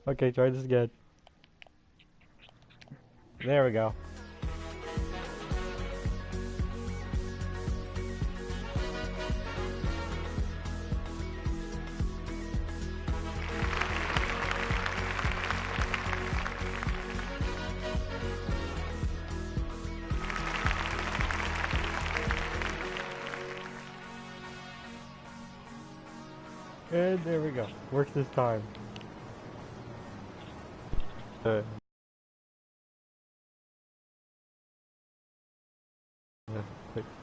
Okay, try this again. There we go. And there we go. Works this time.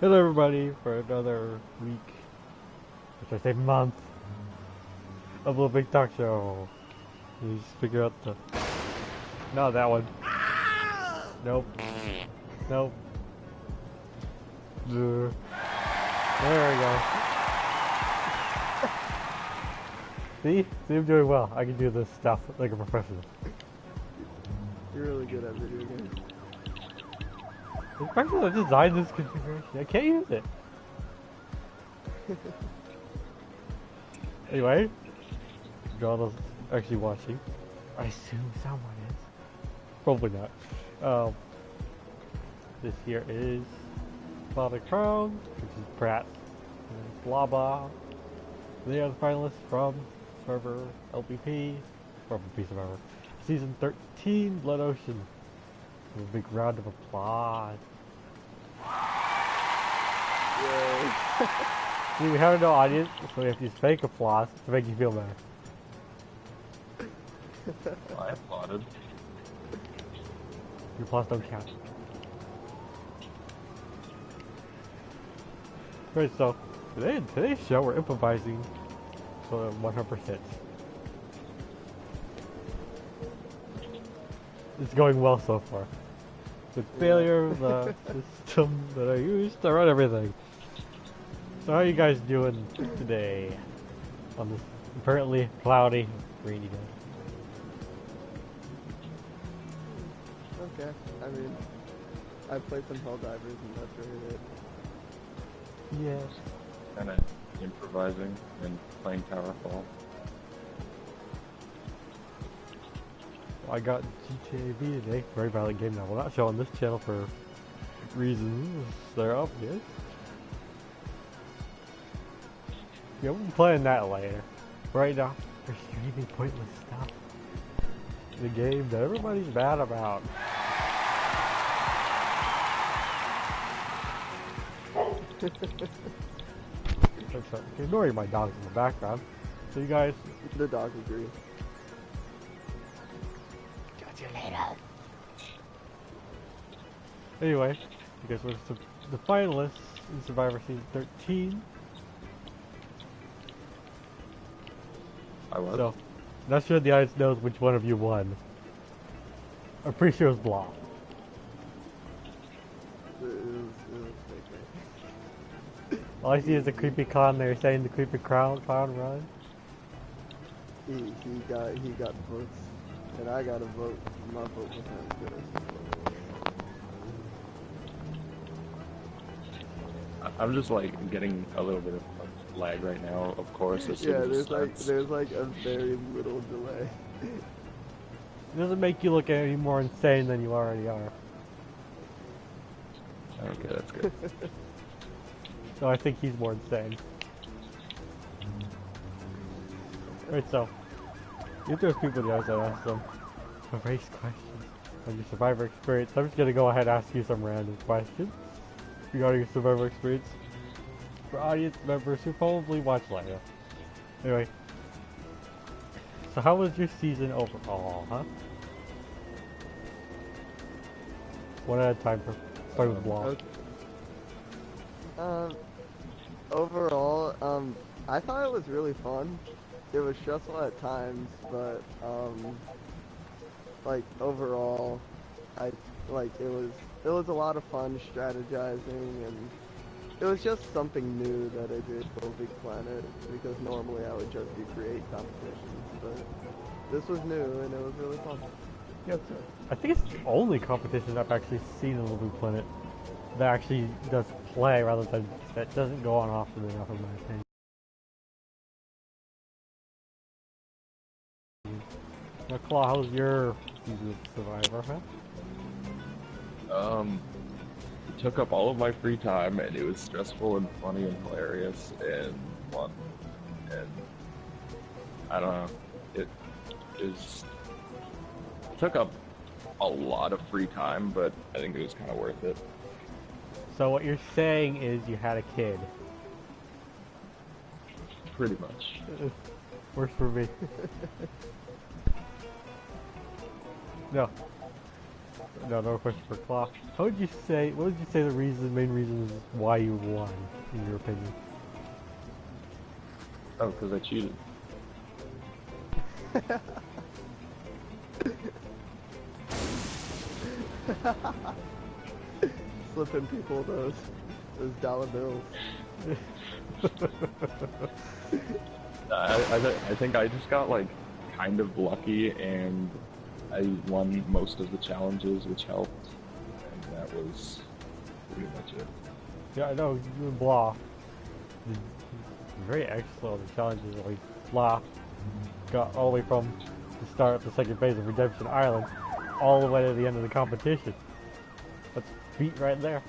Hello everybody for another week, which I say month, of Little Big Talk Show. You just figure out the... No, that one. Nope. Nope. There we go. See? See, I'm doing well. I can do this stuff like a professional. You're really good at video games. Especially I designed this configuration. I can't use it. Anyway, John is actually watching. I assume someone is. Probably not. This here is Klawwtheclown, which is Pratts and BLAHBLAH. They are the finalists from server LPP, or piece of armor. Season 13, Blood Ocean. A big round of applause. Yay. See, we have no audience, so we have to use fake applause to make you feel better. I applauded. Your applause don't count. Right, so today's show we're improvising for 100%. It's going well so far. The failure of the system that I used to run everything. So how are you guys doing today on this apparently cloudy, rainy day? Okay, I mean, I played some Helldivers and that's really it. Yes. Kind of improvising and playing Towerfall. I got GTA V today, very valid game now. We'll not show on this channel for reasons they're obvious. Yeah, we'll be playing that later. Right now, we're streaming pointless stuff. The game that everybody's mad about. Ignoring my dogs in the background. So you guys... The dog agrees. Catch you later. Anyway, you guys were the finalists in Survivor Season 13. I was. So, not sure the audience knows which one of you won. I'm pretty sure it was Blah. It was fake. All I see is the creepy clown there saying the creepy clown run. He got votes, and I got a vote. My vote was not as good as his vote. I'm just like getting a little bit of lag right now, of course. Yeah, there's like a very little delay. It doesn't make you look any more insane than you already are. Okay, that's good. So I think he's more insane. Right, so if there's people in the audience that ask them a race questions on your Survivor experience, I'm just gonna go ahead and ask you some random questions regarding your Survivor experience for audience members who probably watch later. Anyway, so how was your season overall, huh? One at a time. Start with Blah. Okay. Overall, I thought it was really fun. It was stressful at times, but like overall, it was a lot of fun strategizing, and it was just something new that I did for Big Planet, because normally I would just do create competitions, but this was new and it was really fun. Yeah, I think it's the only competition I've actually seen in Little Big Planet that actually does play rather than that doesn't go on often enough, in my opinion. Now, Claw, how's your season of Survivor, huh? It took up all of my free time, and it was stressful and funny and hilarious and fun. And I don't know, it took up a lot of free time, but I think it was kind of worth it. So what you're saying is you had a kid. Pretty much. Works for me. No, no question for Claw. What would you say the main reason is why you won, in your opinion? Oh, because I cheated. Slipping people those dollar bills. I think I just got like kind of lucky, and I won most of the challenges, which helped, and that was pretty much it. Yeah, I know, you and Blah did very excellent on the challenges. Like, Blah got all the way from the start of the second phase of Redemption Island all the way to the end of the competition. That's beat right there.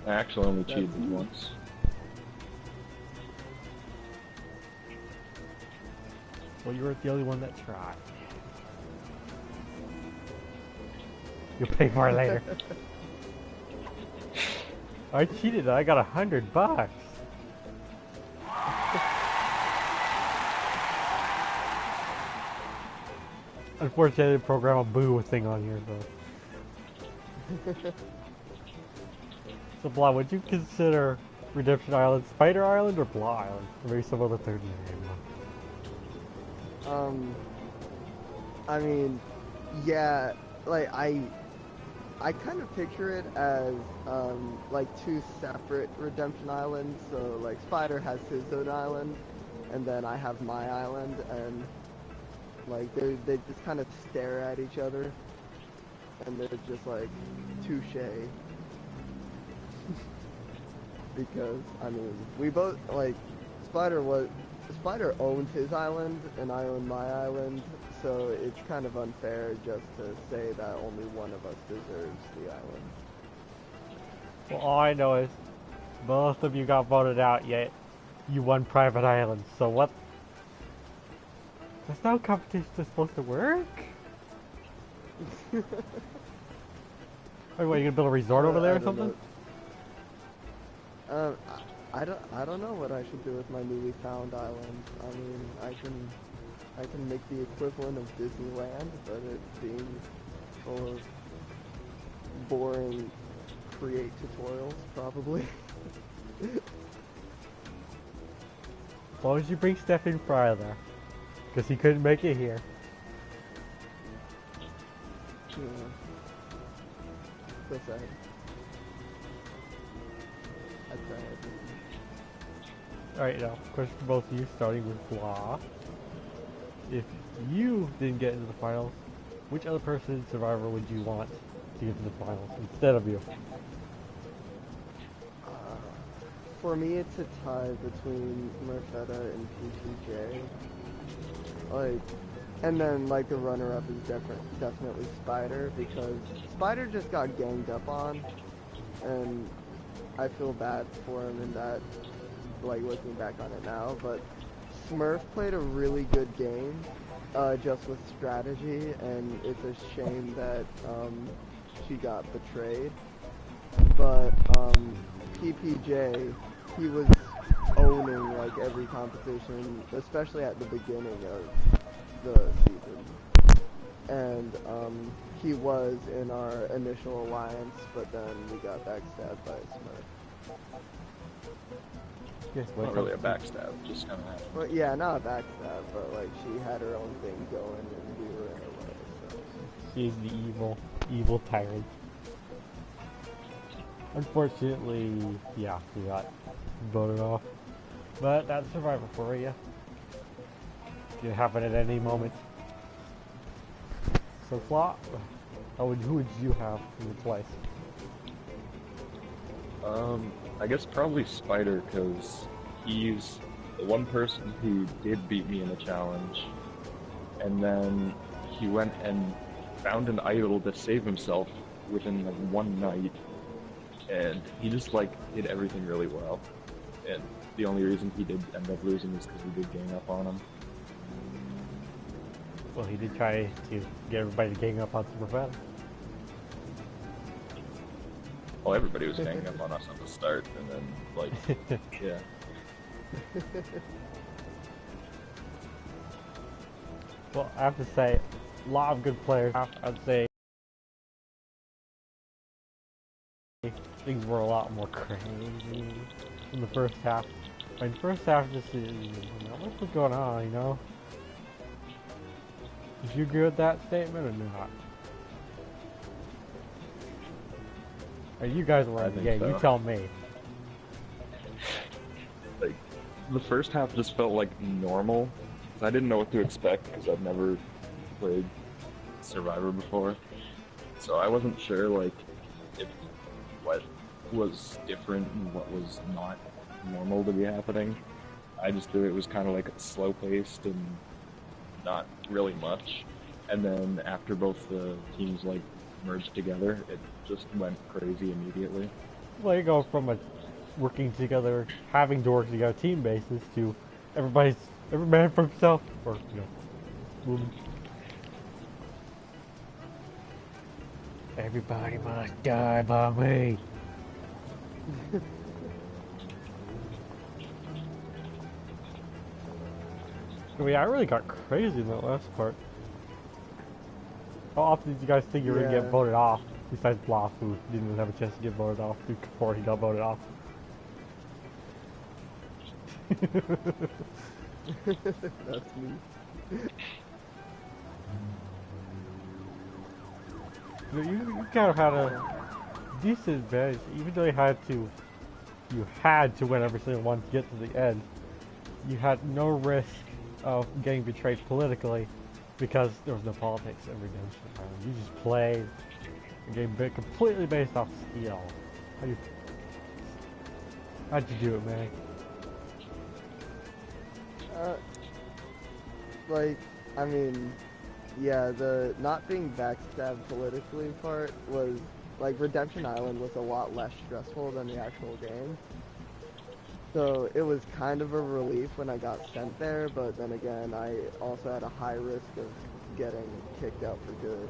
I actually only cheated once. Well, you weren't the only one that tried. You'll pay for it later. I cheated and I got $100. Unfortunately, I didn't program a boo thing on here, so. So, Blah, would you consider Redemption Island Spider Island or Blah Island? Or maybe some other third name? I mean, yeah, like, I kind of picture it as, like, two separate Redemption Islands. So, like, Spider has his own island, and then I have my island, and, like, they just kind of stare at each other, and they're just like, touche. Because, I mean, we both, like, Spider owns his island, and I own my island, so it's kind of unfair just to say that only one of us deserves the island. Well, all I know is both of you got voted out, yet you won private islands. So what? That's not how competition is supposed to work. Wait, what, you gonna build a resort over there or something? I don't know what I should do with my newly found island. I mean, I can make the equivalent of Disneyland, but it being full of boring create tutorials, probably. As long as you bring Stephen Fry there, because he couldn't make it here. Yeah. So sad. I tried. Alright, now, question for both of you, starting with Blah. If you didn't get into the finals, which other person in Survivor would you want to get to the finals instead of you? For me, it's a tie between Merfetta and PPJ. Like, and then like the runner-up is definitely Spider, because Spider just got ganged up on, and I feel bad for him in that, like, looking back on it now, but Smurf played a really good game, just with strategy, and it's a shame that, she got betrayed. But, PPJ, he was owning, like, every competition, especially at the beginning of the season. And, he was in our initial alliance, but then we got backstabbed by Smurf. Yes, Not really a backstab, just kind of happened. Well, yeah, not a backstab, but like she had her own thing going and we were in her way, so. She's the evil tyrant. Unfortunately, yeah, we got voted off. But that's Survivor for you. It can happen at any moment. So, Claw, who would you have in your place? I guess probably Spider, because he's the one person who did beat me in the challenge, and then he went and found an idol to save himself within like one night, and he just like did everything really well. And the only reason he did end up losing is because we did gang up on him. Well, he did try to get everybody to gang up on Super Fast. Well, everybody was ganging up on us at the start, and then like, yeah. Well, I have to say, a lot of good players. I'd say things were a lot more crazy in the first half. I mean, first half just, what was going on, you know? Did you agree with that statement or not? Or you guys were in the game, you tell me. Like, the first half just felt like normal. I didn't know what to expect because I've never played Survivor before. So I wasn't sure, like, if what was different and what was not normal to be happening. I just knew it was kind of like slow-paced and not really much. And then after both the teams, like, merged together, it just went crazy immediately. Well, you go from a working together, having to work together team basis to every man for himself, or, you know, woman. Everybody must die by me. I mean, I really got crazy in that last part. How often did you guys think you were gonna get voted off? Besides Blah, who didn't even have a chance to get voted off before he got voted off. That's me. You kind of had a decent advantage, even though you had to win every single one to get to the end. You had no risk of getting betrayed politically because there was no politics in Redemption Island. You just played a game completely based off skill. How'd you do it, man? Like, I mean, yeah, the not being backstabbed politically part was, like, Redemption Island was a lot less stressful than the actual game. So it was kind of a relief when I got sent there, but then again, I also had a high risk of getting kicked out for good.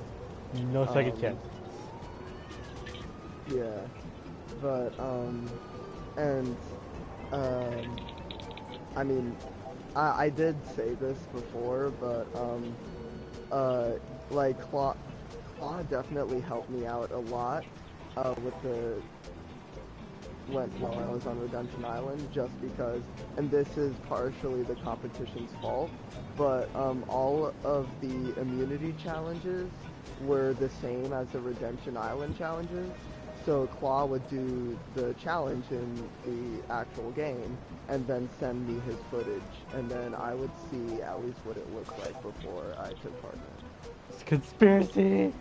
No second chance. Yeah, but, I mean, I did say this before, but, like, Claw definitely helped me out a lot, when I was on Redemption Island, just because, and this is partially the competition's fault, but, all of the immunity challenges were the same as the Redemption Island challenges. So Klaw would do the challenge in the actual game, and then send me his footage, and then I would see at least what it looked like before I took part in it. It's conspiracy!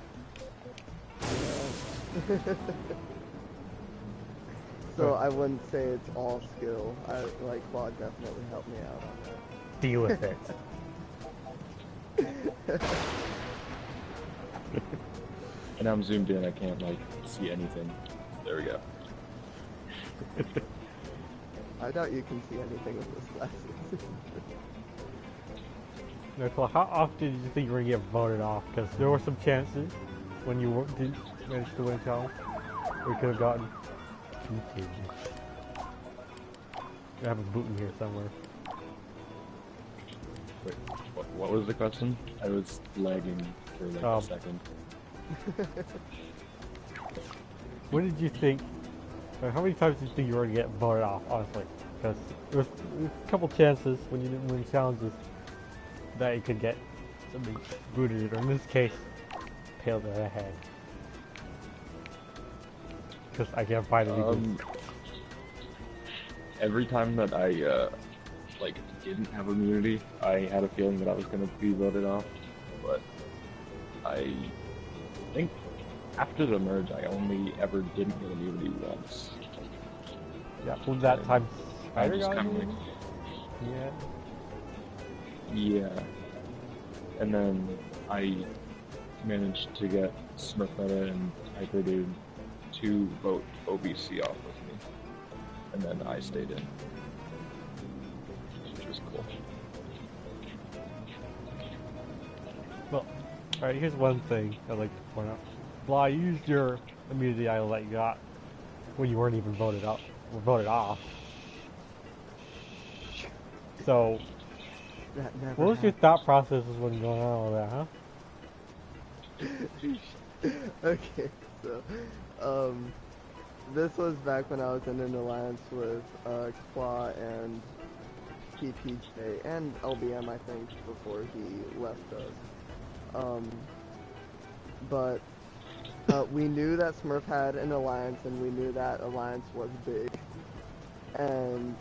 So I wouldn't say it's all skill. Like, Klaw definitely helped me out on that. Deal with it. And I'm zoomed in, I can't, like, see anything. There we go. I doubt you can see anything with this glasses. Nicole, how often did you think you were going to get voted off? Because there were some chances when you didn't manage to win a challenge. We could have gotten continued. I have a boot in here somewhere. Wait, what was the question? I was lagging for like a second. What did you think? How many times did you think you were going to get voted off, honestly? Because there was a couple chances when you didn't win challenges that you could get somebody booted, or in this case, paled to the head. Because I can't find anything. Every time that I, like, didn't have immunity, I had a feeling that I was going to be voted off, but I think after the merge, I only ever didn't get immunity once. Yeah, from that time, I just kind of like, yeah. yeah. and then I managed to get Smurf Meta and Hyper Dude to vote OBC off with me, and then I stayed in, which was cool. Well, alright, here's one thing I'd like to point out. Blah, you used your immunity idol that you got when you weren't even voted up or voted off. So, That never what was your thought processes when going on all that, huh? Okay, so, this was back when I was in an alliance with, Klaw and PPJ, and LBM, I think, before he left us. But we knew that Smurf had an alliance, and we knew that alliance was big. And,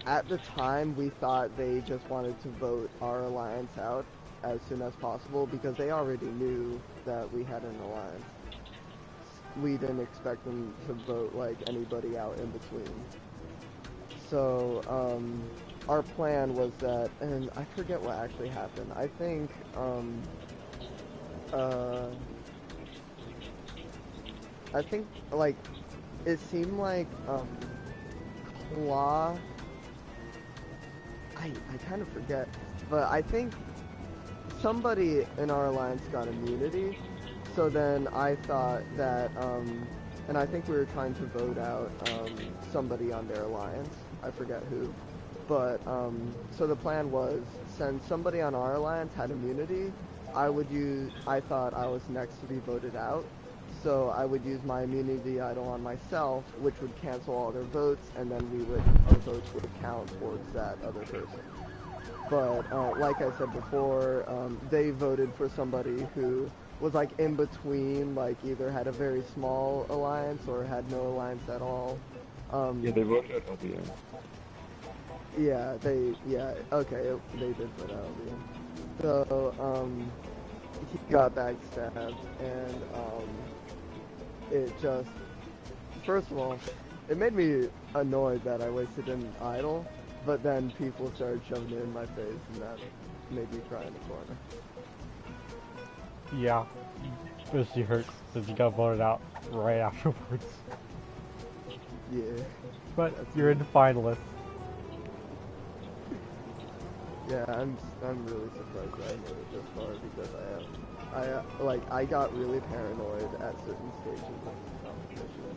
at the time, we thought they just wanted to vote our alliance out as soon as possible because they already knew that we had an alliance. We didn't expect them to vote like anybody out in between. So our plan was that, and I forget what actually happened. I think like it seemed like Klaw. I kind of forget, but I think somebody in our alliance got immunity, so then I thought that, and I think we were trying to vote out, somebody on their alliance, I forget who, but, so the plan was, since somebody on our alliance had immunity, I thought I was next to be voted out, so I would use my immunity idol on myself, which would cancel all their votes, and then our votes would count towards that other person. But, like I said before, they voted for somebody who was like in between, like either had a very small alliance or had no alliance at all. Yeah, they voted at LBM. Yeah, they did vote out LBM. So, he got backstabbed, and, it just, first of all, it made me annoyed that I wasted an idol, but then people started shoving it in my face, and that made me cry in the corner. Yeah, especially hurts since you got voted out right afterwards. Yeah. But you're in the finalists. Yeah, I'm really surprised that I made it this far because I got really paranoid at certain stages of the competition.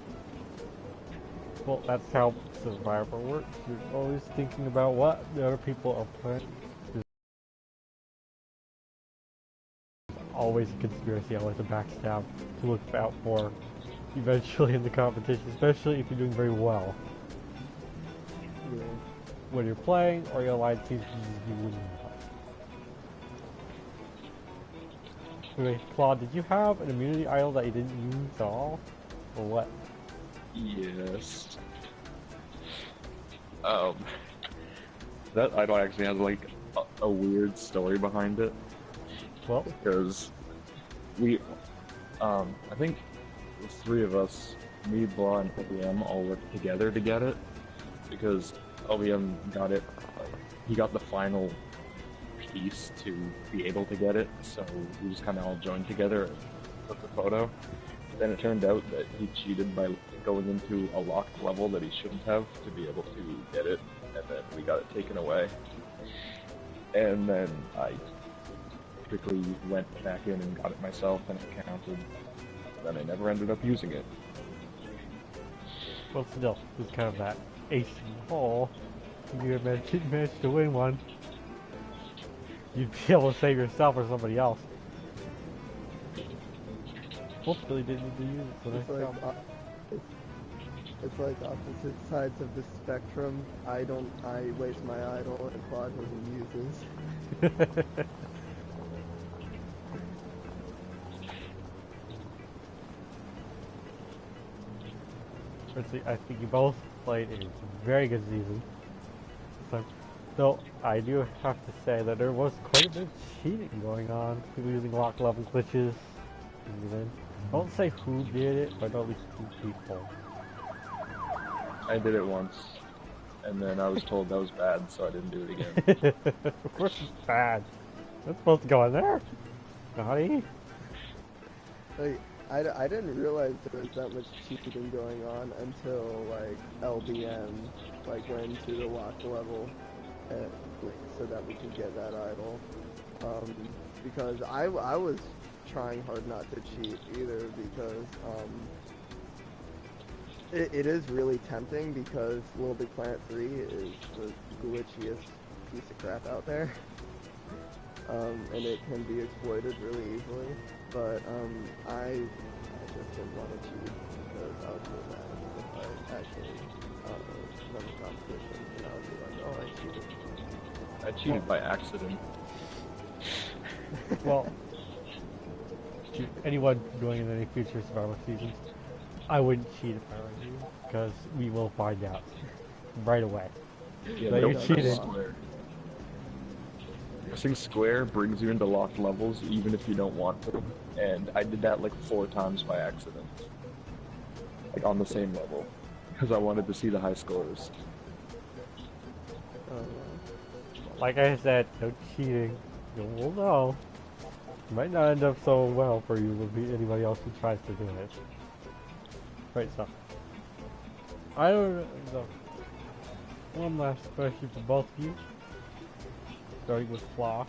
Well, that's how Survivor works. You're always thinking about what the other people are playing. There's always a conspiracy, always a backstab to look out for eventually in the competition, especially if you're doing very well. Yeah. When you're playing or your alliance seems to be winning. Anyway, Claude, did you have an immunity idol that you didn't use at all? Or what? Yes. That idol actually has like a weird story behind it. Well, because we, I think the three of us, me, Blah, and LBM all worked together to get it, because LBM got it, he got the final piece to be able to get it, so we just kind of all joined together and took the photo. Then it turned out that he cheated by going into a locked level that he shouldn't have to be able to get it, and then we got it taken away. And then I quickly went back in and got it myself, and it counted. Then I never ended up using it. well, still, it's kind of that ace in the hole. If you managed to win one, you'd be able to save yourself or somebody else. Hopefully, didn't need to use it, so nice job. It's like opposite sides of the spectrum. I waste my idol, and Claude doesn't use his. I think you both played a very good season. So I do have to say that there was quite a bit of cheating going on. People using lock level glitches. I won't say who did it, but at least 2 people. I did it once. and then I was told that was bad, so I didn't do it again. Of course it's bad. That's supposed to go in there. Naughty. Like, I didn't realize there was that much cheating going on until, like, LBM, like, went into the lock level, like, so that we could get that idol. Because I was trying hard not to cheat either, because, it is really tempting, because LittleBigTalkShow 3 is the glitchiest piece of crap out there. And it can be exploited really easily, but I just didn't want to cheat because I would feel bad if I actually won the competition, and I would be like, oh, I cheated. I cheated by accident. Well, to anyone doing in any future survival seasons, I wouldn't cheat if I were you, because we will find out right away. Yeah, That you don't cheated. Square. Pressing square brings you into locked levels even if you don't want to, and I did that like 4 times by accident. Like on the same level, because I wanted to see the high scores. Like I said, no cheating. You will know. It might not end up so well for you with anybody else who tries to do it. Right, so. I don't know. One last question for both of you. Starting with Flaw.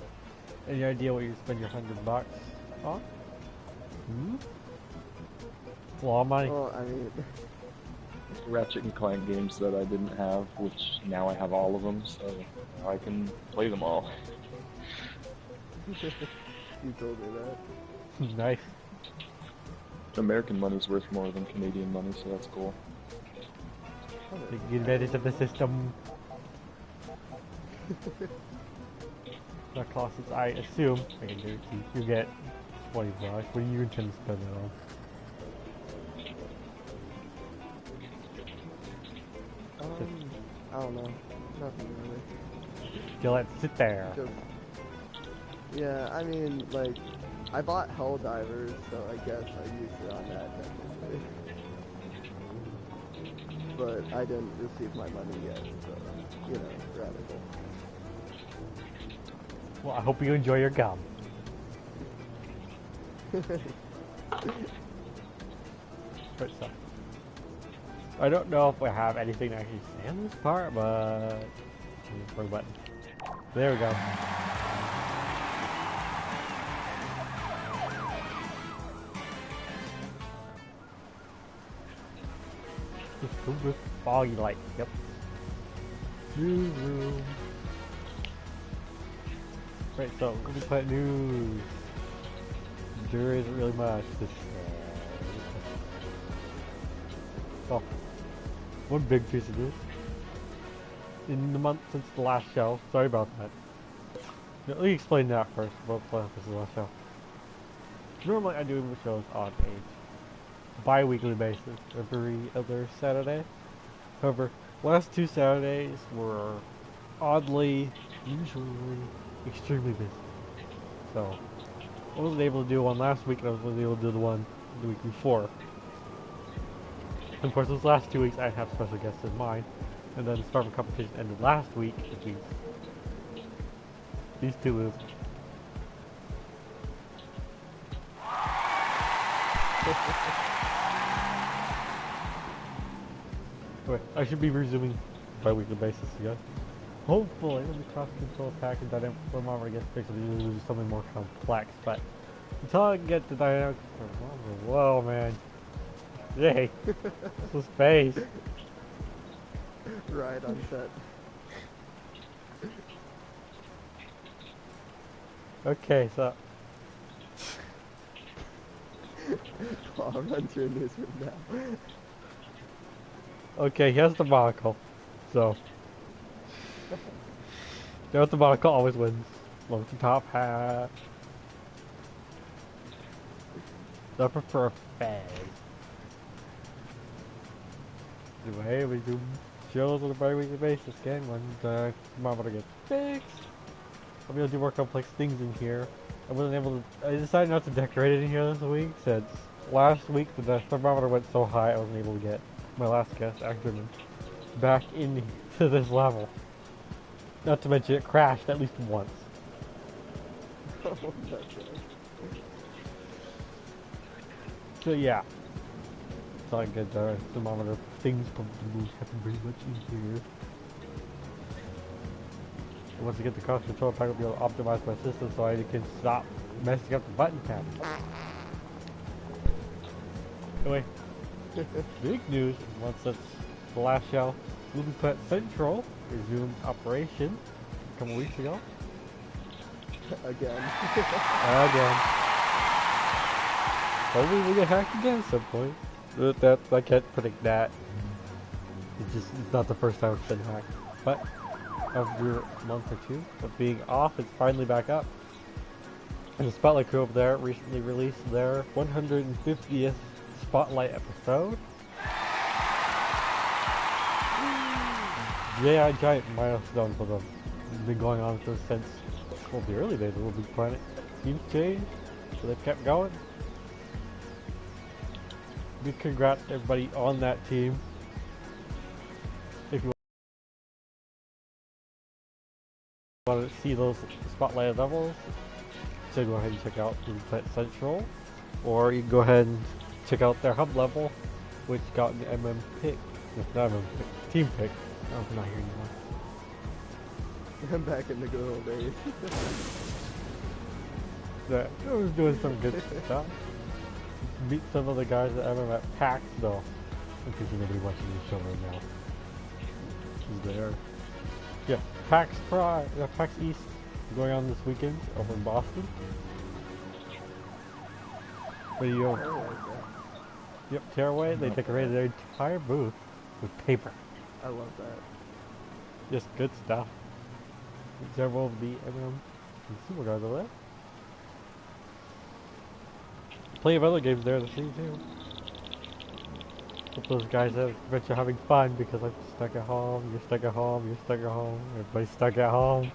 Any idea what you spend your $100 on? Hmm? Flaw money? Well, I mean... Ratchet and Clank games that I didn't have, which now I have all of them, so now I can play them all. You told me that. Nice. American money's worth more than Canadian money, so that's cool. Take advantage of the system. The costs, I assume, I can guarantee, you get $20. What do you intend to spend it on? I don't know. Nothing really. You let it sit there. Just, yeah, I mean, like, I bought Helldivers, so I guess I used it on that technically. But I didn't receive my money yet, so, you know, radical. Well, I hope you enjoy your gum. But so, I don't know if we have anything to actually say on this part, but wrong button. There we go. Just go with foggy light. Yep. Newsroom. Right, so LittleBigTalkShow news. There isn't really much. Oh, one big piece of news. In the month since the last show, sorry about that. Let me explain that first. Well, this is the last show. Normally I do shows on a bi-weekly basis, every other Saturday. However, last 2 Saturdays were oddly, usually, extremely busy. So, I wasn't able to do one last week, and I was able to do the one the week before. And of course, those last 2 weeks I have special guests in mind, and then the Starving competition ended last week, which means these two lose. Anyway, I should be resuming bi-weekly basis again. Hopefully, when the cross-control pack and dynamic thermometer gets fixed, it'll do something more complex. But until I can get the dynamic thermometer, whoa, man, yay, this was space. Right on set. Okay, so I'll run through a newsroom now. okay, here's the monocle. So, there's the monocle always wins. Love the top hat. I prefer fag. Anyway, we do shows on a bi-weekly basis again when the thermometer gets fixed. I'll be able to do more complex things in here. I wasn't able to. I decided not to decorate it in here this week since last week the thermometer went so high I wasn't able to get my last guest, Ackerman, back into this level. Not to mention it crashed at least once. Oh, that's right. So yeah. It's all good. Thermometer things probably happen pretty much in here. And once I get the cost control pack, I'll be able to optimize my system so I can stop messing up the button pad. Anyway, big news. Once that's the last show, Pratts Central resumed operation a couple weeks ago. Again. Again. Hopefully we get hacked again at some point. That I can't predict that. It's not the first time it's been hacked. But after a month or two of being off, it's finally back up. And the Spotlight crew over there recently released their 150th Spotlight episode. Yeah, a giant milestone for them. It's been going on since well, the early days of Little Big Planet. Teams changed, so they've kept going. Big congrats to everybody on that team. If you want to see those Spotlight levels, so go ahead and check out Pratts Central, or you can go ahead and check out their hub level, which got an MM pick. No, not MM pick, team pick. Oh, I'm not here anymore. I'm back in the good old days. Yeah, I was doing some good stuff. Meet some of the guys that I'm at PAX though. In case anybody watching the show right now. He's there. Yeah, PAX East going on this weekend over in Boston. Where you go? Yep, Tearaway. They decorated their entire booth with paper. I love that. Just good stuff. Several of the M&M consumer guys over there. Plenty of other games there to see too. Hope those guys are having fun because I'm stuck at home, you're stuck at home, you're stuck at home, everybody's stuck at home.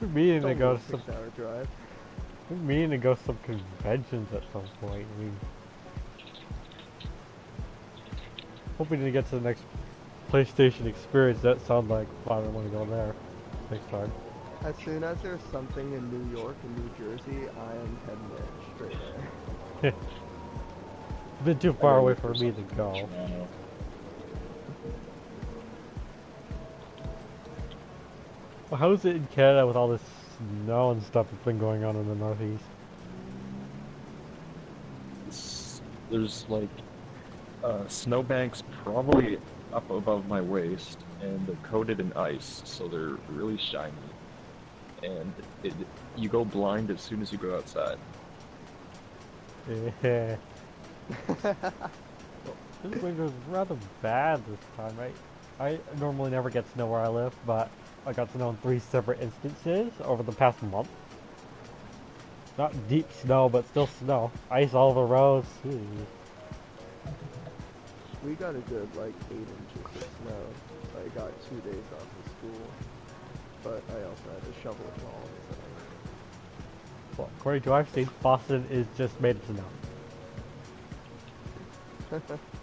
We're meaning to go to some 6-hour drive. We're meaning to go to some conventions at some point. I mean, hoping to get to the next PlayStation experience. That sounds like fun. I want to go there next time. As soon as there's something in New York and New Jersey, I am heading there straight there. It's been too far away for me to go. Well, how is it in Canada with all this snow and stuff that's been going on in the Northeast? There's like snowbanks probably up above my waist, and they're coated in ice, so they're really shiny. And you go blind as soon as you go outside. Yeah. This winter's rather bad this time, right? I normally never get snow where I live, but I got snow in 3 separate instances over the past month. Not deep snow, but still snow. Ice all over the roads. Ooh. We got a good like 8 inches of snow. I got 2 days off of school, but I also had to shovel it all. So. Well, according to our state, Boston is just made of snow.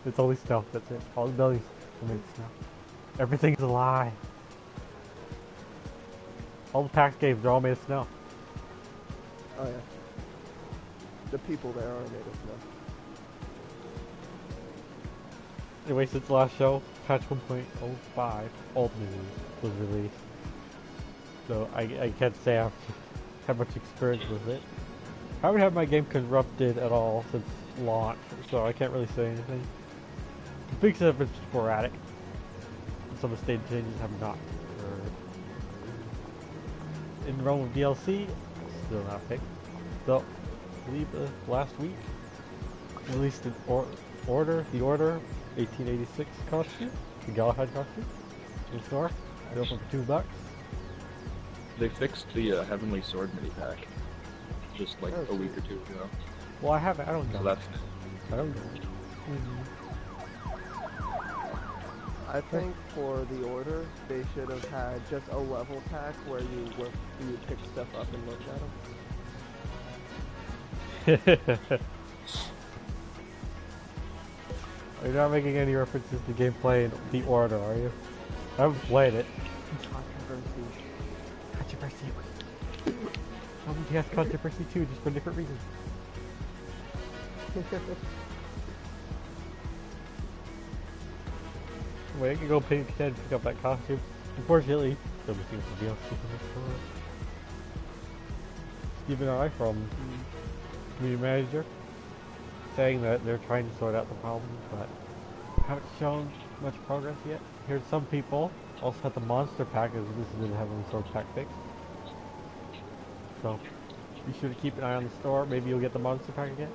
It's only snow, that's it. All the buildings are made of snow. Everything's a lie. All the PAX games are all made of snow. Oh yeah. The people there are made of snow. Anyway, since the last show, patch 1.05 Ultimate was released. So I can't say I've had much experience with it. I haven't had my game corrupted at all since launch, so I can't really say anything. The fixes have been sporadic. Some of the state changes have not occurred. In Rome of DLC, still not picked. So, I believe last week, released an the Order 1886 costume, the Galahad costume, in store. They open for $2. They fixed the Heavenly Sword mini pack just like a week or 2 ago. Well, I haven't. I don't know. So that's I don't know. I think for the Order, they should have had just a level pack where you pick stuff up and look at them. You're not making any references to gameplay in The Order, are you? I haven't played it. Controversy. Controversy. He has controversy too, just for different reasons. Wait, I can go pick up that costume. Unfortunately, there seems to be else in the store. Keep an eye from community manager saying that they're trying to sort out the problem, but haven't shown much progress yet. Here's some people also had the monster pack, as this didn't have any sort of pack fix. So be sure to keep an eye on the store. Maybe you'll get the monster pack again.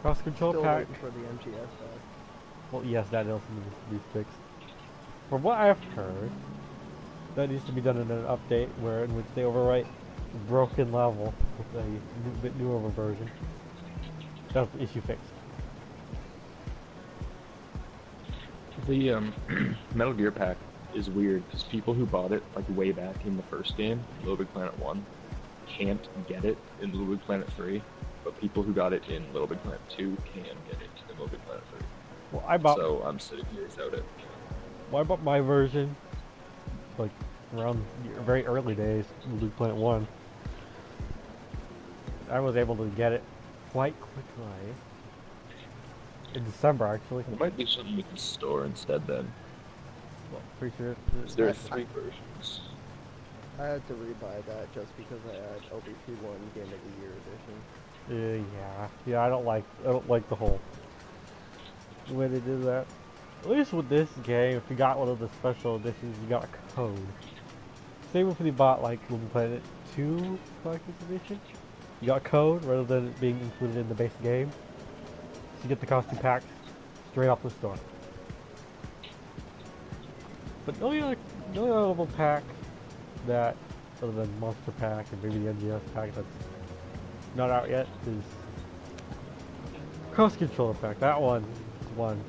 Cross control Still pack. waiting for the MGS pack. Well, yes, that also needs to be fixed. From what I've heard, that needs to be done in an update in which they overwrite a broken level with a bit newer version. That's the issue fixed. The Metal Gear pack is weird because people who bought it like way back in the first game, Little Big Planet 1, can't get it in Little Big Planet 3, but people who got it in Little Big Planet 2 can get it in Little Big Planet 3. Well, So I'm sitting here without it. Well, I bought my version like around the very early days, Little Big Planet 1. I was able to get it quite quickly. In December, actually. It might be something we can store instead then. Well, pretty sure There are 3 versions. I had to rebuy that just because I had LBP1 Game of the Year edition. Yeah. I don't like the whole way they did that. At least with this game, if you got one of the special editions, you got a code. Same if you bought like Little Planet 2 Collector's Edition, you got a code rather than it being included in the base game. So you get the costume pack straight off the store. But the only level pack that, other than Monster Pack and maybe the NGS pack that's not out yet, is Cross Controller Pack. That one is one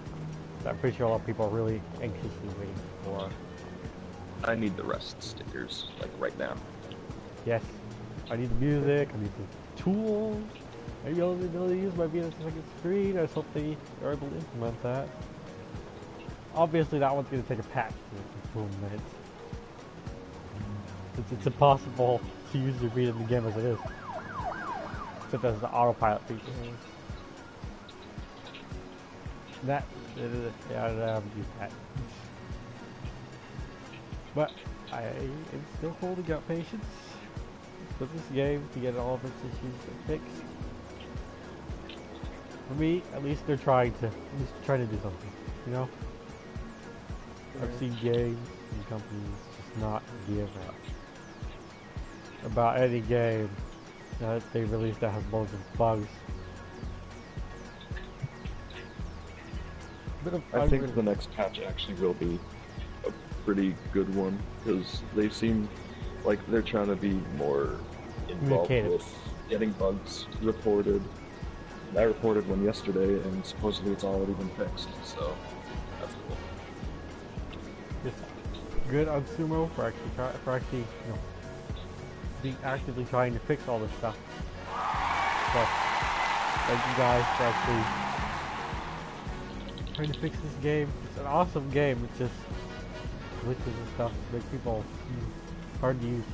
that I'm pretty sure a lot of people are really anxiously waiting for. I need the rest stickers, like right now. Yes, I need the music, I need the tools. Maybe the only ability to use might be in the second screen. I just hope they are able to implement that. Obviously, that one's going to take a patch to implement. It's impossible to use the read in the game as it is. Except as the autopilot feature. Yeah, I haven't used that. But I am still holding out patience for this game to get all of its issues fixed. For me, at least they're trying to do something, you know? I've seen games and companies just not give up about any game that they release that has loads of bugs. I think the next patch actually will be a pretty good one, because they seem like they're trying to be more involved with getting bugs reported. I reported one yesterday, and supposedly it's already been fixed, so that's cool. Just good on Sumo for actually being actively trying to fix all this stuff. So, thank you guys for actually trying to fix this game. It's an awesome game. It's just glitches and stuff make people hard to use.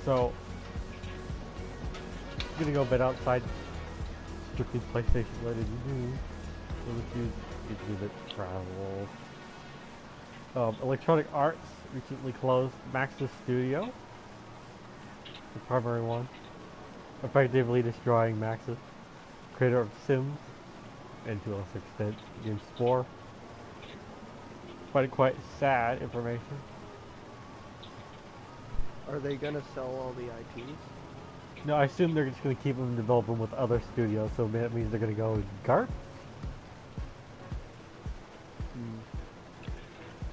So, I'm gonna go a bit outside strictly PlayStation related news. So let's use Exhibit Travel. Electronic Arts recently closed Maxis Studio, the primary one, effectively destroying Maxis, creator of Sims, and to a lesser extent, Game Spore. Quite sad information. Are they gonna sell all the IPs? No, I assume they're just gonna keep them developing with other studios, so that means they're gonna go GARP?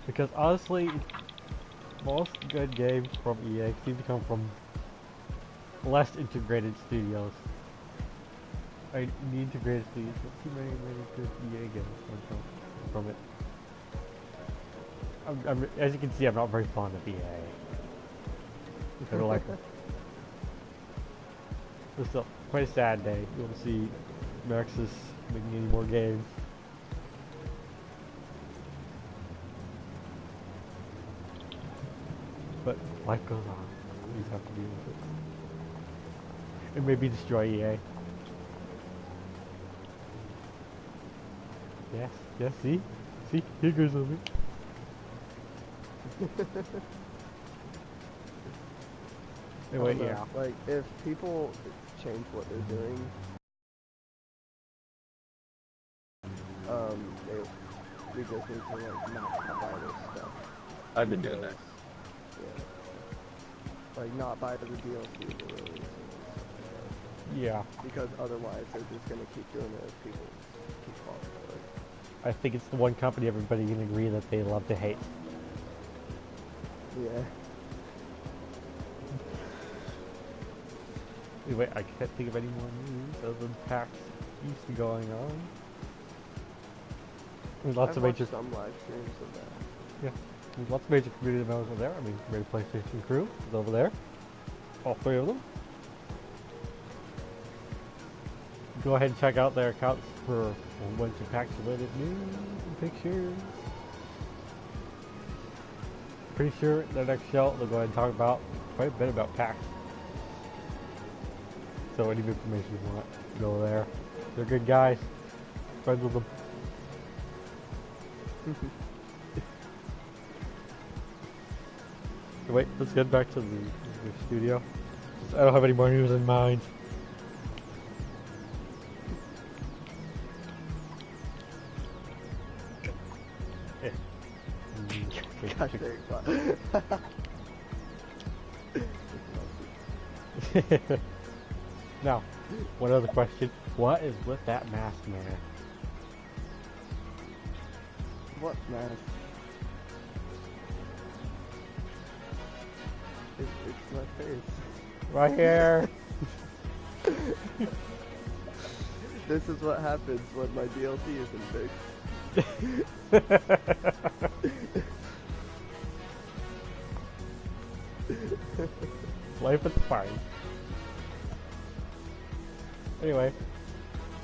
Because honestly, most good games from EA seem to come from less integrated studios. The integrated studios, but too many good EA games from it. As you can see, I'm not very fond of EA. I don't like them. It's still quite a sad day. You want to see Max is making any more games. But life goes on. We just have to deal with it. And maybe destroy EA. Yes, yes, see? See? Here goes something. Anyway, yeah. Like, if people change what they're doing, we just need to, like, not buy this stuff. I've been doing that. Yeah. Like, not buy the DLC release. Yeah. Because otherwise, they're just gonna keep doing it if people keep falling for it. I think it's the one company everybody can agree that they love to hate. Yeah. Anyway, I can't think of any more news other than PAX East going on. There's lots of major some live streams of that. Yeah. There's lots of major community members over there. I mean, Red PlayStation Crew is over there. All three of them. Go ahead and check out their accounts for a bunch of PAX related news and pictures. Pretty sure their next show they'll go ahead and talk about quite a bit about PAX. So any information you want, go there. They're good guys. Friends with them. Wait, let's get back to the studio. I don't have any more news in mind. Gosh, Now, one other question. What is with that mask, man? What mask? It's my face. Right here. This is what happens when my DLC isn't fixed. Life is fine. Anyway,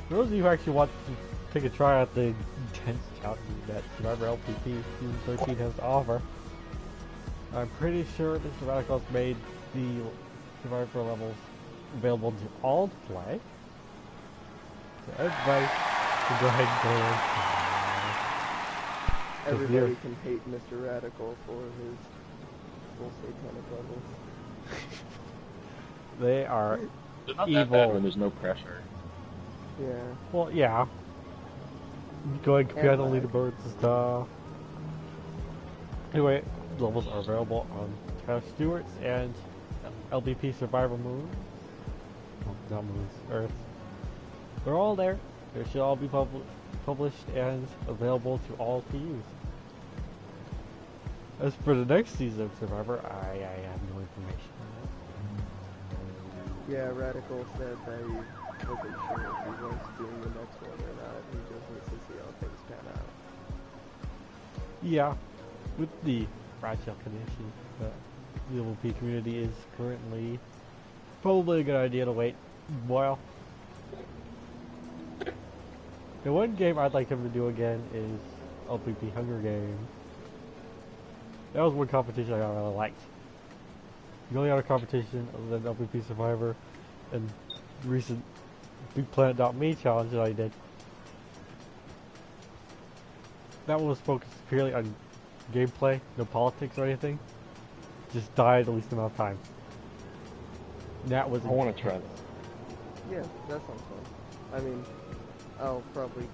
for those of you who actually want to take a try at the intense challenge that Survivor LPP Season 13 has to offer, I'm pretty sure Mr. Radical's made the Survivor levels available to all to play. So everybody can go ahead and go in. Everybody can hate Mr. Radical for his full satanic levels. They are They're not evil. that bad when there's no pressure. Yeah. Well, yeah. Go ahead and compare the lag. leaderboards and stuff. Anyway, levels are available on Tyler Stewart's and LBP Survivor Moon. Well, not Moons, Earth. They're all there. They should all be published and available to all to use. As for the next season of Survivor, I have no information on Yeah, Radical said that he wasn't sure if he was doing the next one or not. He just needs to see how things pan out. that. Yeah, with the fragile condition that the LVP community is currently, probably a good idea to wait a while. The one game I'd like him to do again is LPP Hunger Games. That was one competition I really liked. The only other competition other than LPP Survivor and recent BigPlanet.me challenge that I did. That one was focused purely on gameplay, no politics or anything. Just died the least amount of time. And that was I want to try that. Yeah, that sounds fun. I mean, I'll probably,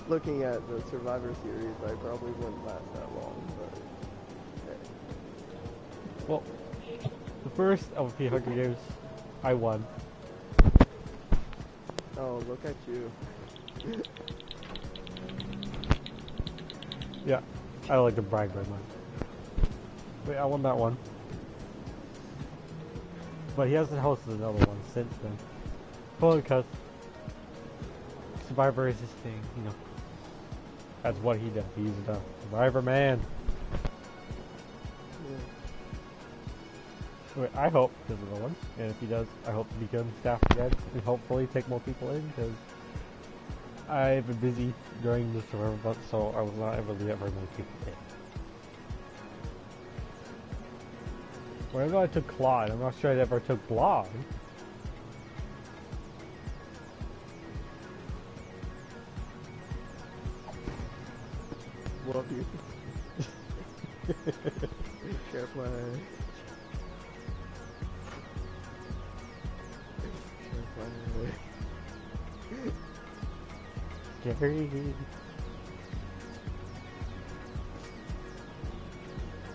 looking at the Survivor series, I probably wouldn't last that long, but hey. Well, the first LVP Hunger Games, I won. Oh, look at you. Yeah, I don't like to brag very much. But I won that one. But he hasn't hosted another one since then. Well, because Survivor is his thing, you know. That's what he does. He's a Survivor man. Yeah. I hope he does another one, and if he does, I hope to become staff again, and hopefully take more people in, because I've been busy during the server month, so I was not able to get very many people in. Whenever I took Claude, I'm not sure I ever took Blog. Love you. Fair play. Scary.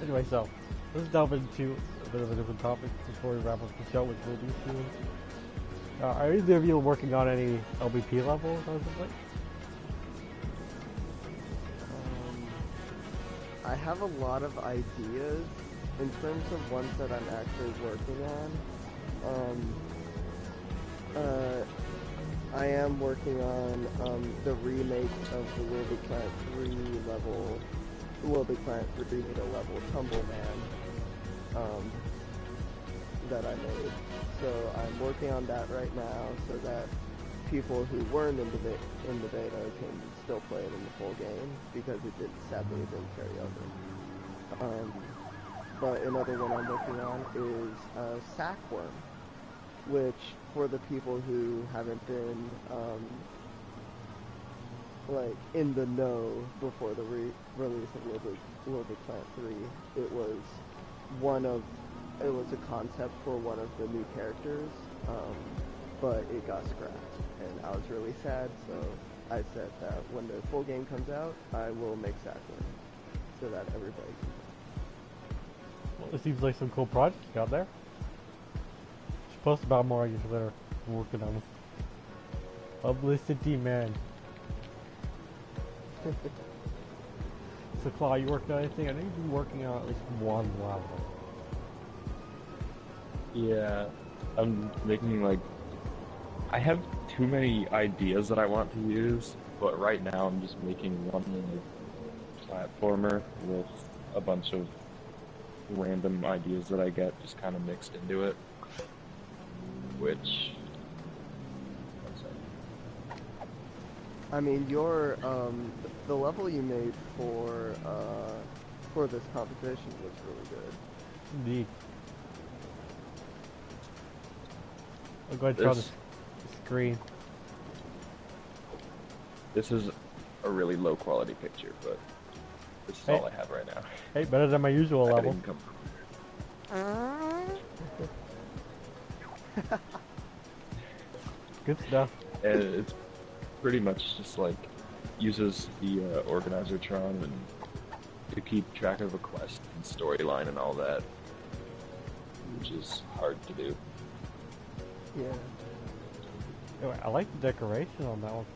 Anyway, so let's delve into a bit of a different topic before we wrap up the show, which will be soon. Are either of you working on any LBP levels or something? I have a lot of ideas in terms of ones that I'm actually working on. I am working on the remake of the LittleBigTalkShow 3 level, LittleBigTalkShow 3 level Tumble Man that I made. So I'm working on that right now so that people who weren't in the beta can still play it in the full game, because sadly it didn't carry over. But another one I'm working on is Sackworm, which for the people who haven't been like in the know before the release of LittleBigTalkShow 3, it was a concept for one of the new characters, but it got scrapped, and I was really sad, so I said that when the full game comes out, I will make Sackworm, so that everybody can play. Well, it seems like some cool projects you got there. Just post about more ideas that are working on them. Publicity, man. So, Claw, you working on anything? I know you've been working on at least one level. Yeah, I'm making like, I have too many ideas that I want to use, but right now I'm just making one platformer with a bunch of random ideas that I get just kind of mixed into it, which, I mean, your the level you made for this competition looks really good. Indeed. I'll go ahead and try the screen. This is a really low quality picture, but this is all I have right now. Hey, better than my usual level. Didn't come Good stuff. And it's pretty much just like uses the Organizertron and to keep track of a quest and storyline and all that, which is hard to do. Yeah. Anyway, I like the decoration on that one.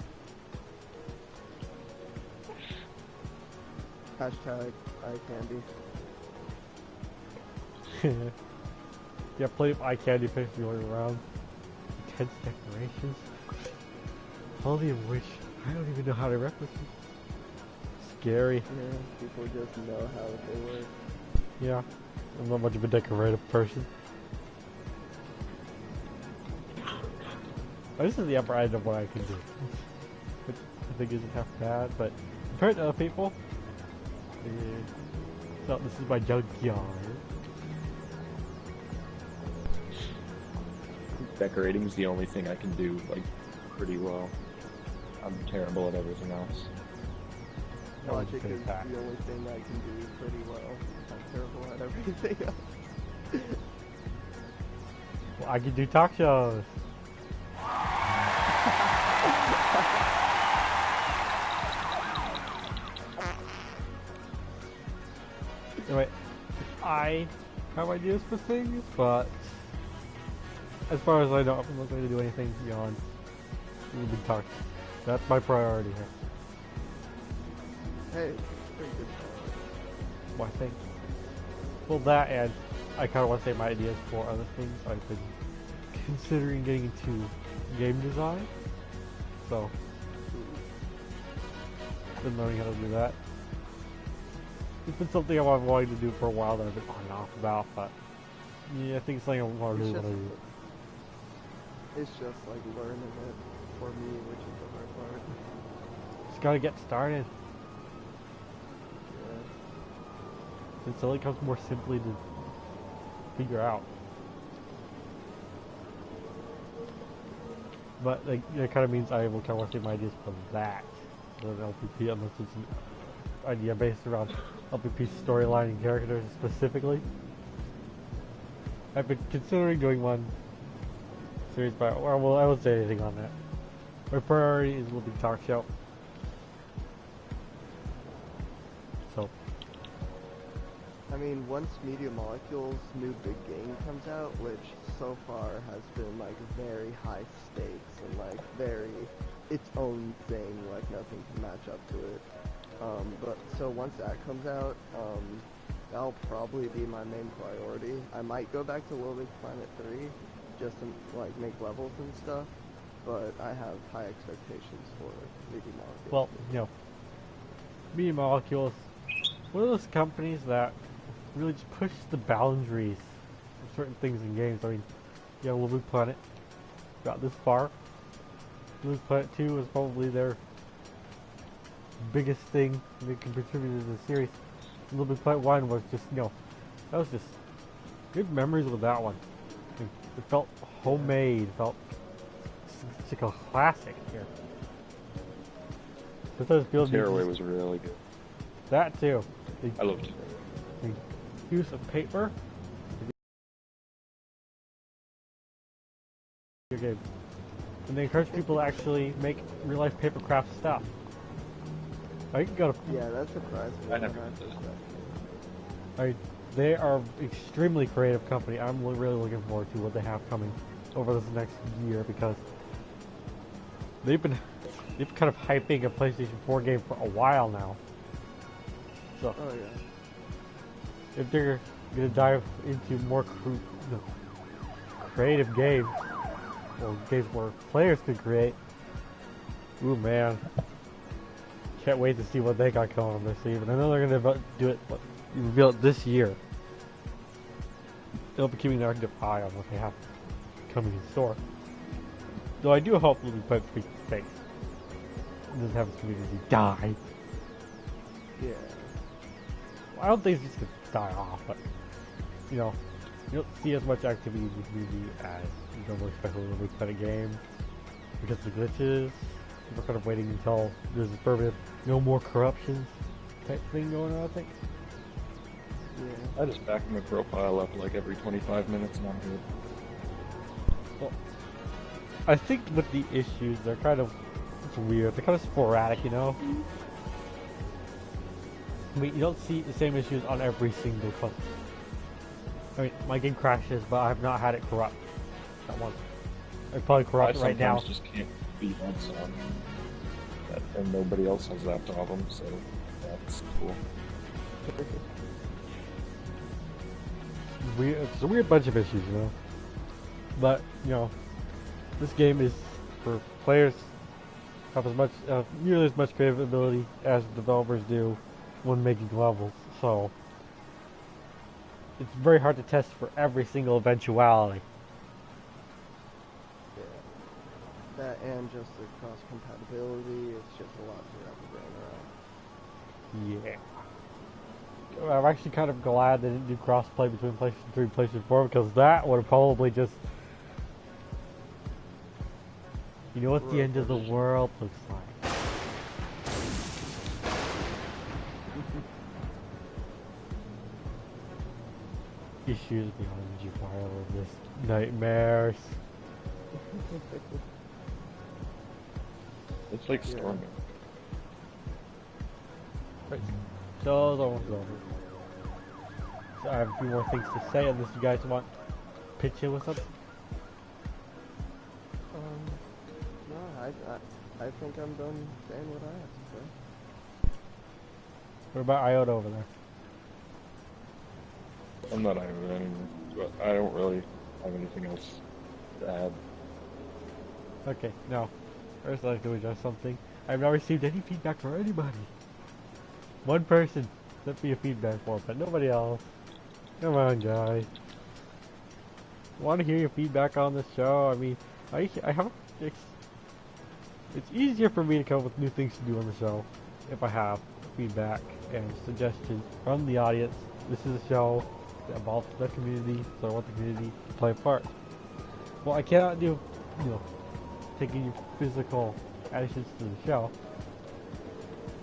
Hashtag eye candy. Yeah, play eye candy pics going around. Intense decorations. Holy of which I don't even know how to replicate. Scary. Yeah, people just know how they work. Yeah, I'm not much of a decorative person. This is the upper end of what I can do. Which I think isn't half bad, but compared to other people, so this is my junkyard. Decorating is the only thing I can do like pretty well. I'm terrible at everything else. Logic is the only thing I can do pretty well. I'm terrible at everything else. Well, I can do talk shows. Anyway, I have ideas for things, but as far as I know, I'm not going to do anything beyond big talk. That's my priority here. Hey, pretty good. Well, I think. Well, that, and I kind of want to save my ideas for other things. I've been considering getting into game design, so been learning how to do that. It's been something I've been wanting to do for a while that I've been on and off about, but yeah, I think it's something I really want to do. It's just like learning it for me, which is the hard part. just gotta get started. Yeah. Until it comes more simply to figure out. But like, it kind of means I will kind of want to take my ideas from that. Than LPP, unless it's an idea based around LPP storyline and characters specifically. I've been considering doing one series by, well, I won't say anything on that. My priority is LittleBigTalkShow. So. I mean, once Media Molecule's new big game comes out, which so far has been like very high stakes and like very its own thing, like nothing can match up to it. But so once that comes out, that'll probably be my main priority. I might go back to Little Big Planet 3 just to like make levels and stuff, but I have high expectations for Media Molecule. Well, you know, Media Molecule is one of those companies that really just push the boundaries of certain things in games. I mean, yeah, Little Big Planet got this far. Little Big Planet 2 was probably their biggest thing they can contribute to the series. Little Big Planet 1 was just, you know, that was just good memories with that one. It felt homemade, felt like a classic here. Tearaway was really good. That too. I loved it. The use of paper. Your game. And they encourage people to actually make real life paper craft stuff. I can go to. Yeah, that surprised me. I never did that. They are extremely creative company. I'm really looking forward to what they have coming over this next year because they've been kind of hyping a PlayStation 4 game for a while now. So, oh yeah. if they're gonna dive into more creative games, or games where players could create, ooh man, can't wait to see what they got coming on this season. I know they're gonna do it, reveal it this year. They'll be keeping an active eye on what they have coming in store. Though I do hope Little Big Planet 3 stays. It doesn't have its community die. Yeah. Well, I don't think it's just gonna die off, but you know, you don't see as much activity in the community as you don't expect a Little Big Planet game because of the glitches. We're kind of waiting until there's a permanent no more corruptions type thing going on, I think. Yeah. I just back my profile up like every 25 minutes and I'm good. Well, I think with the issues, they're kind of weird. They're kind of sporadic, you know? I mean, you don't see the same issues on every single customer. I mean, my game crashes, but I've not had it corrupt. Not once. It's probably corrupt right now. I just can't beat that song. And nobody else has that problem, so that's cool. It's a weird bunch of issues, you know? But, you know, this game is for players have as much, nearly as much creative ability as developers do when making levels, so it's very hard to test for every single eventuality. Yeah. That and just the cross compatibility, it's just a lot to wrap your brain around. Yeah. I'm actually kind of glad they didn't do crossplay between PlayStation 3 and PlayStation 4 because that would have probably just... You know what the end of the world looks like. Issues behind you pile of this nightmares. It's like storming. Right. So it's almost over. So I have a few more things to say unless you guys want to pitch in with something. No, I think I'm done saying what I have to say. What about Iota over there? I'm not Iota anymore, but I don't really have anything else to add. Okay, no. First I'd like to address something. I've not received any feedback from anybody. One person sent me a feedback form, but nobody else. Come on, guys. Want to hear your feedback on the show? I mean, I haven't It's easier for me to come up with new things to do on the show if I have feedback and suggestions from the audience. This is a show that involves the community, so I want the community to play a part. Well, I cannot do, taking your physical additions to the show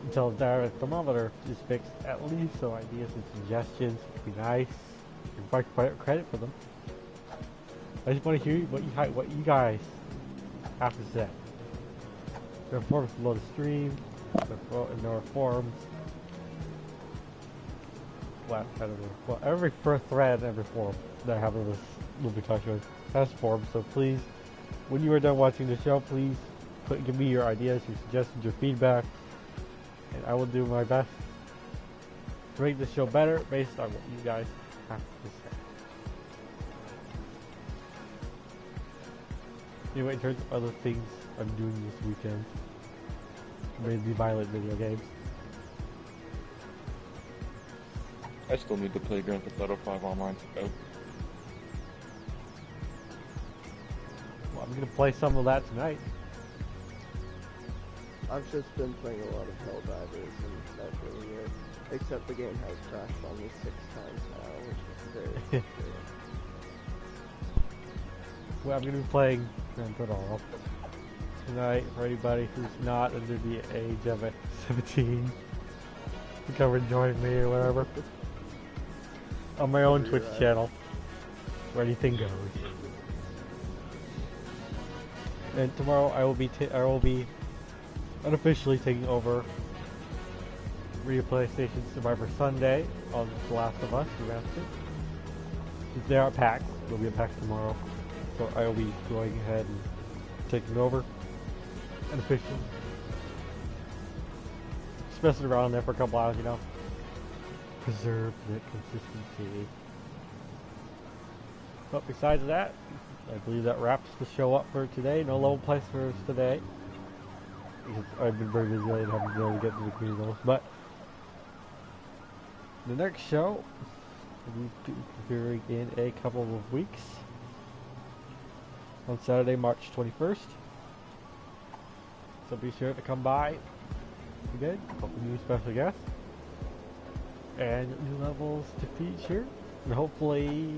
until the direct thermometer is fixed, at least, so ideas and suggestions would be nice. If I can credit for them. I just want to hear what you guys have to say. There are forums below the stream, there are forums. Well, I don't know. Well, every first thread, every forum that I have in this LittleBigTalkShow has forums, so please, when you are done watching the show, please give me your ideas, your suggestions, your feedback, and I will do my best to make the show better based on what you guys have to say. Anyway, in terms of other things I'm doing this weekend, mainly violent video games. I still need to play Grand Theft Auto 5 online to go. Well, I'm gonna play some of that tonight. I've just been playing a lot of Helldivers and that's really it. Except the game has crashed on me 6 times now, which is very frustrating. Well, I'm gonna be playing Grand Theft Auto tonight for anybody who's not under the age of 17 to come and join me or whatever. On my own Twitch channel, where anything goes. And tomorrow I will be unofficially taking over PlayStation Survivor Sunday on The Last of Us Remastered. Since they are at PAX, they'll be at PAX tomorrow, so I will be going ahead and taking over unofficially. Just messing around there for a couple hours, preserve the consistency. But besides that, I believe that wraps the show up for today. No level plays for us today. I've been very busy and haven't been able to get to the community goals. But the next show will be appearing in a couple of weeks. On Saturday, March 21st. So be sure to come by again. A couple new special guests. And new levels to feature. And hopefully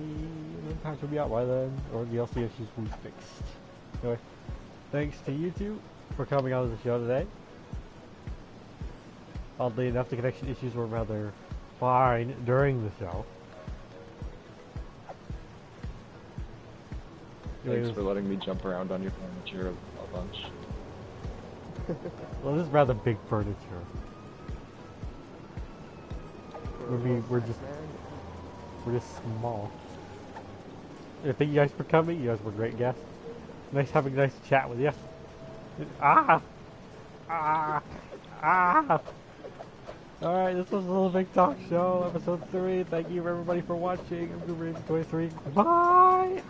the patch will be out by then, or the DLC issues will be fixed. Anyway, thanks to you two for coming on to the show today. Oddly enough, the connection issues were rather fine during the show. Thanks for letting me jump around on your furniture a bunch. Well, this is rather big furniture. We're just small. I thank you guys for coming. You guys were great guests. Nice having a nice chat with you. Ah! Alright, this was a Little Big Talk Show, episode 3. Thank you everybody for watching. I'm Guru 23. Bye!